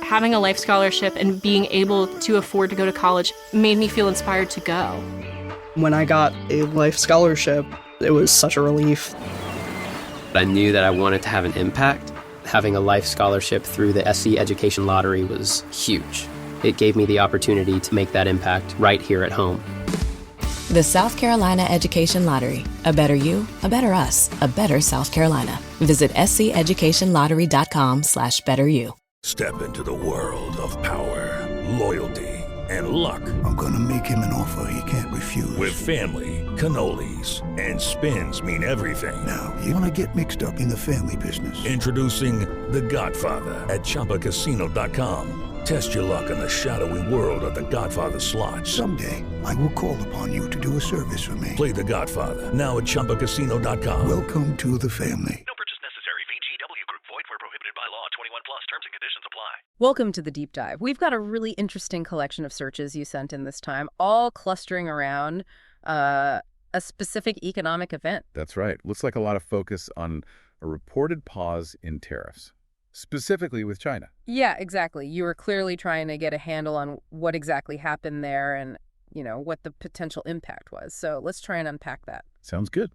having a life scholarship and being able to afford to go to college made me feel inspired to go. When I got a life scholarship, it was such a relief. I knew that I wanted to have an impact. Having a life scholarship through the SC Education Lottery was huge. It gave me the opportunity to make that impact right here at home. The South Carolina Education Lottery. A better you, a better us, a better South Carolina. Visit sceducationlottery.com/betteryou. Step into the world of power, loyalty, and luck. I'm gonna make him an offer he can't refuse. With family, cannolis, and spins mean everything. Now, you wanna get mixed up in the family business. Introducing The Godfather at ChumbaCasino.com. Test your luck in the shadowy world of The Godfather slot. Someday, I will call upon you to do a service for me. Play The Godfather now at ChumbaCasino.com. Welcome to the family. No purchase necessary. VGW Group. Void where prohibited by law. 21 plus. Terms and conditions apply. Welcome to the Deep Dive. We've got a really interesting collection of searches you sent in this time, all clustering around a specific economic event. That's right. Looks like a lot of focus on a reported pause in tariffs, specifically with China. Yeah, exactly. You were clearly trying to get a handle on what exactly happened there and, what the potential impact was. So let's try and unpack that. Sounds good.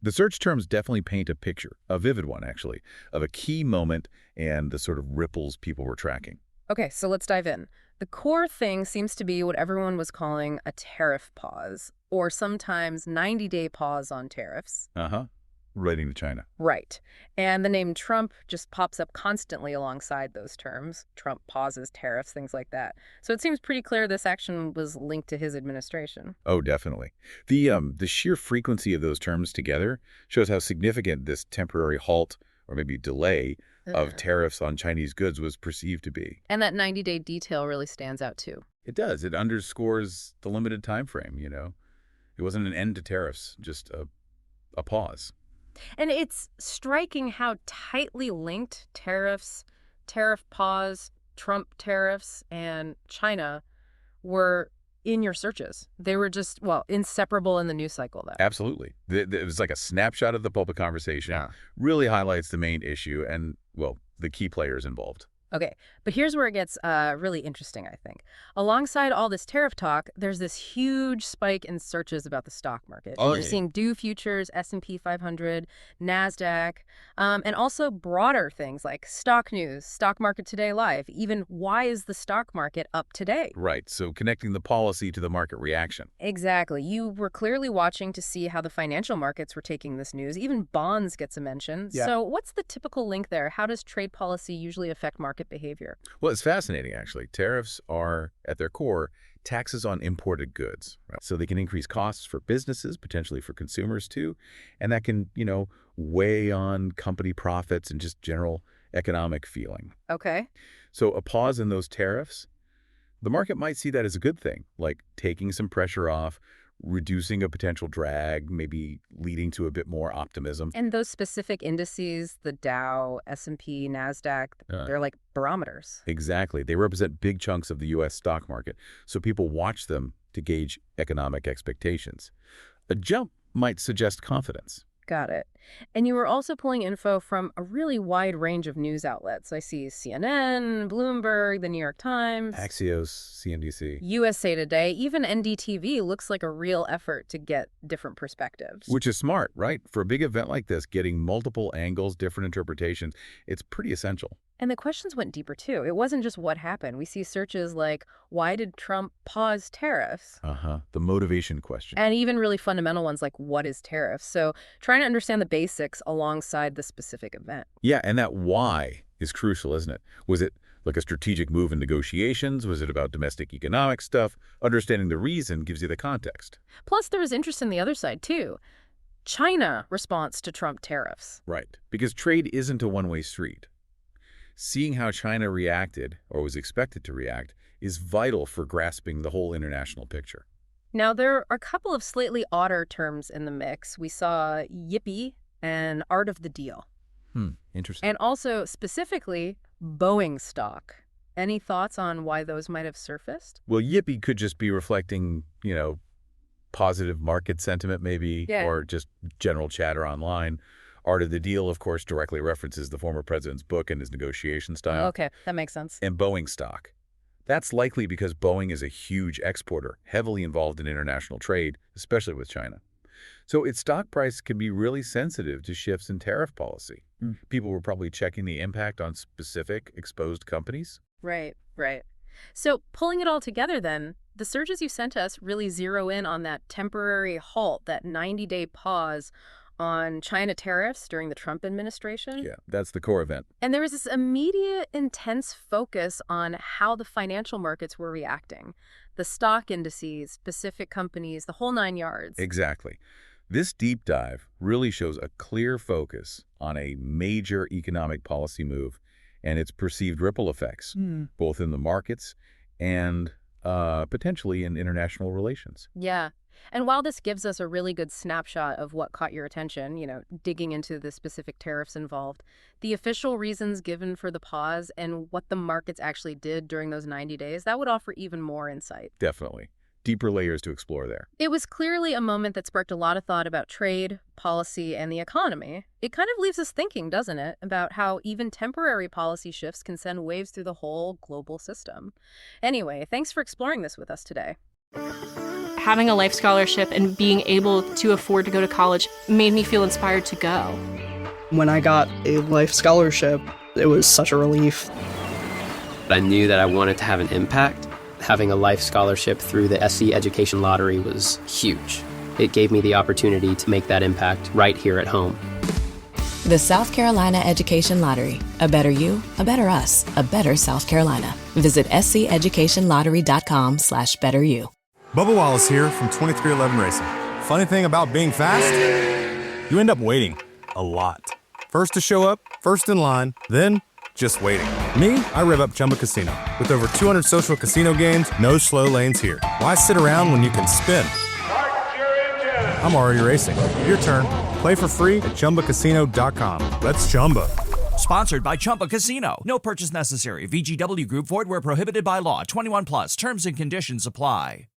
The search terms definitely paint a picture, a vivid one actually, of a key moment and the sort of ripples people were tracking. Okay, so let's dive in. The core thing seems to be what everyone was calling a tariff pause, or sometimes 90-day pause on tariffs. Relating to China. Right. And the name Trump just pops up constantly alongside those terms. Trump pauses tariffs, things like that. So it seems pretty clear this action was linked to his administration. Oh, definitely. The sheer frequency of those terms together shows how significant this temporary halt or maybe delay of tariffs on Chinese goods was perceived to be. And that 90-day detail really stands out too. It does. It underscores the limited time frame, It wasn't an end to tariffs, just a pause. And it's striking how tightly linked tariffs, tariff pause, Trump tariffs, and China were in your searches. They were just, inseparable in the news cycle, though. Absolutely. It was like a snapshot of the public conversation. Yeah. Really highlights the main issue and, the key players involved. Okay, but here's where it gets really interesting, I think. Alongside all this tariff talk, there's this huge spike in searches about the stock market. You're seeing Dow futures, S&P 500, NASDAQ, and also broader things like stock news, Stock Market Today Live, even why is the stock market up today? Right, so connecting the policy to the market reaction. Exactly. You were clearly watching to see how the financial markets were taking this news. Even bonds gets a mention. Yeah. So what's the typical link there? How does trade policy usually affect market behavior? Well, it's fascinating, actually. Tariffs are, at their core, taxes on imported goods. Right? So they can increase costs for businesses, potentially for consumers too, and that can, weigh on company profits and just general economic feeling. Okay. So a pause in those tariffs, the market might see that as a good thing, like taking some pressure off, reducing a potential drag, maybe leading to a bit more optimism. And those specific indices, the Dow, S&P, NASDAQ, they're like barometers. Exactly. They represent big chunks of the U.S. stock market, so people watch them to gauge economic expectations. A jump might suggest confidence. Got it. And you were also pulling info from a really wide range of news outlets. I see CNN, Bloomberg, the New York Times, Axios, CNBC, USA Today, even NDTV looks like a real effort to get different perspectives. Which is smart, right? For a big event like this, getting multiple angles, different interpretations, it's pretty essential. And the questions went deeper, too. It wasn't just what happened. We see searches like, why did Trump pause tariffs? The motivation question. And even really fundamental ones like, what is tariffs? So trying to understand the basics alongside the specific event. Yeah, and that why is crucial, isn't it? Was it like a strategic move in negotiations? Was it about domestic economic stuff? Understanding the reason gives you the context. Plus, there was interest in the other side, too. China response to Trump tariffs. Right, because trade isn't a one-way street. Seeing how China reacted, or was expected to react, is vital for grasping the whole international picture. Now, there are a couple of slightly odder terms in the mix. We saw yippee and art of the deal. Interesting. And also, specifically, Boeing stock. Any thoughts on why those might have surfaced? Well, yippee could just be reflecting, positive market sentiment maybe, or just general chatter online. Art of the Deal, of course, directly references the former president's book and his negotiation style. Okay, that makes sense. And Boeing stock. That's likely because Boeing is a huge exporter, heavily involved in international trade, especially with China. So its stock price can be really sensitive to shifts in tariff policy. People were probably checking the impact on specific exposed companies. Right, right. So pulling it all together then, the surges you sent us really zero in on that temporary halt, that 90-day pause on China tariffs during the Trump administration. Yeah, that's the core event. And there was this immediate, intense focus on how the financial markets were reacting. The stock indices, specific companies, the whole 9 yards. Exactly. This deep dive really shows a clear focus on a major economic policy move and its perceived ripple effects, both in the markets and potentially in international relations. Yeah. And while this gives us a really good snapshot of what caught your attention, digging into the specific tariffs involved, the official reasons given for the pause and what the markets actually did during those 90 days, that would offer even more insight. Definitely. Deeper layers to explore there. It was clearly a moment that sparked a lot of thought about trade, policy, and the economy. It kind of leaves us thinking, doesn't it, about how even temporary policy shifts can send waves through the whole global system. Anyway, thanks for exploring this with us today. Having a life scholarship and being able to afford to go to college made me feel inspired to go. When I got a life scholarship, it was such a relief. I knew that I wanted to have an impact. Having a life scholarship through the SC Education Lottery was huge. It gave me the opportunity to make that impact right here at home. The South Carolina Education Lottery. A better you, a better us, a better South Carolina. Visit sceducationlottery.com/betteryou. Bubba Wallace here from 2311 Racing. Funny thing about being fast, you end up waiting a lot. First to show up, first in line, then just waiting. Me, I rev up Chumba Casino. With over 200 social casino games, no slow lanes here. Why sit around when you can spin? I'm already racing. Your turn. Play for free at ChumbaCasino.com. Let's Chumba. Sponsored by Chumba Casino. No purchase necessary. VGW Group. Void where prohibited by law. 21 plus. Terms and conditions apply.